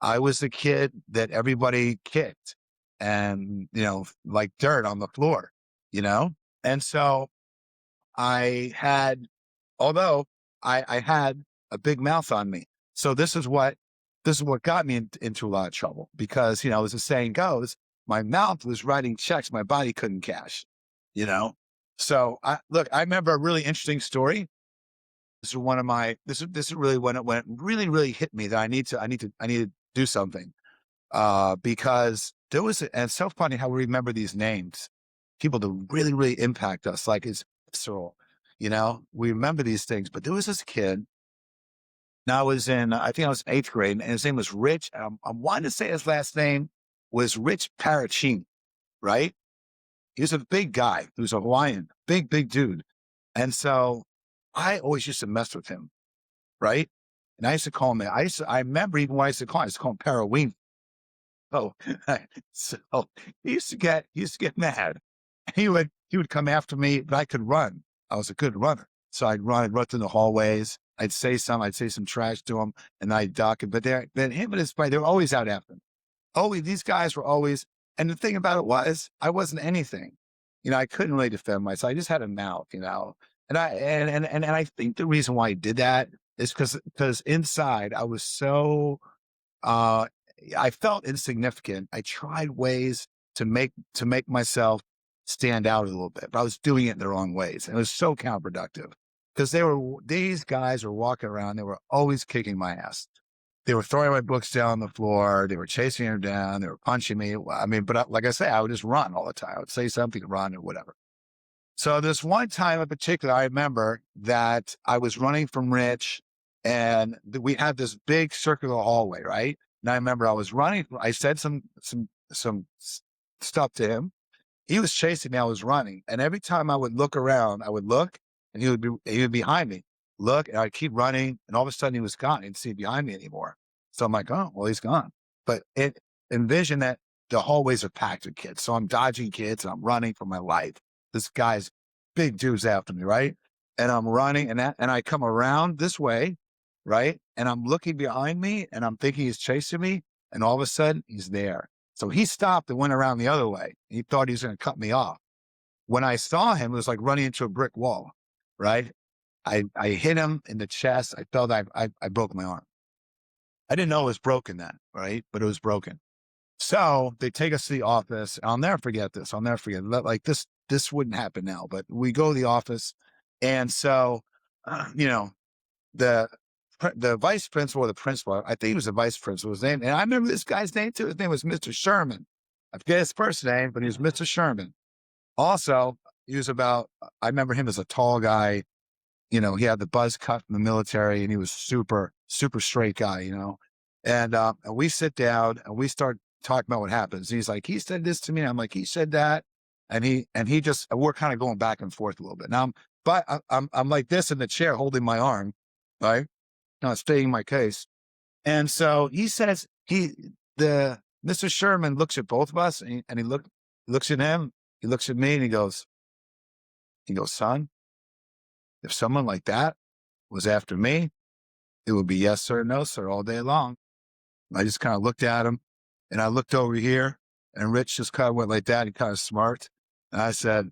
I was the kid that everybody kicked and, like dirt on the floor, you know? And so I had, although I had a big mouth on me. So this is what got me into a lot of trouble because, as the saying goes, my mouth was writing checks my body couldn't cash, you know? So I remember a really interesting story. This is really when it really, really hit me that I need to do something. Because and it's so funny how we remember these names, people that really, really impact us, like it's visceral, we remember these things, but there was this kid. Now I think I was in eighth grade, and his name was Rich. I wanted to say his last name was Rich Parachini, right? He was a big guy. He was a Hawaiian, big, big dude. And so I always used to mess with him, right? And I used to call him, I remember even when I used to call him Paraween. Oh, so he used to get mad. He would come after me, but I could run. I was a good runner. So I'd run through the hallways. I'd say some trash to him and I'd duck it. But then him and his buddy, they were always out after him. Always, these guys were always, and the thing about it was I wasn't anything. I couldn't really defend myself. I just had a mouth, and I think the reason why I did that is because inside I was so uh, I felt insignificant. I tried ways to make myself stand out a little bit, but I was doing it in the wrong ways. And it was so counterproductive because these guys were walking around. They were always kicking my ass. They were throwing my books down on the floor. They were chasing them down. They were punching me. I mean, but like I say, I would just run all the time. I would say something, run or whatever. So this one time in particular, I remember that I was running from Rich and we had this big circular hallway, right? And I remember I was running. I said some stuff to him. He was chasing me. I was running. And every time I would look around, I would look and he would be behind me. Look, and I'd keep running. And all of a sudden he was gone. I didn't see him behind me anymore. So I'm like, oh, well, he's gone. But envision that the hallways are packed with kids. So I'm dodging kids and I'm running for my life. This guy's big dude's after me, right? And I'm running and I come around this way, right? And I'm looking behind me and I'm thinking he's chasing me. And all of a sudden he's there. So he stopped and went around the other way. He thought he was going to cut me off. When I saw him, it was like running into a brick wall, right? I hit him in the chest. I felt I broke my arm. I didn't know it was broken then, right? But it was broken. So they take us to the office. I'll never forget this. I'll never forget it. Like this wouldn't happen now, but we go to the office. And so, the the vice principal or the principal, I think he was the vice principal, his name. And I remember this guy's name too. His name was Mr. Sherman. I forget his first name, but he was Mr. Sherman. Also, I remember him as a tall guy. He had the buzz cut from the military and he was super, super straight guy, and we sit down and we start talking about what happens. He's like, he said this to me. I'm like, he said that. And he just, we're kind of going back and forth a little bit. Now, I'm like this in the chair holding my arm, right? Stating my case. And so he says, the Mr. Sherman looks at both of us and he looks at him, he looks at me and he goes, son, if someone like that was after me, it would be yes, sir, no, sir, all day long. I just kind of looked at him and I looked over here and Rich just kind of went like that. He kind of smirked. And I said,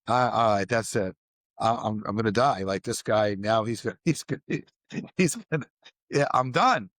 all right, that's it. I'm going to die. Like this guy now he's gonna, yeah, I'm done.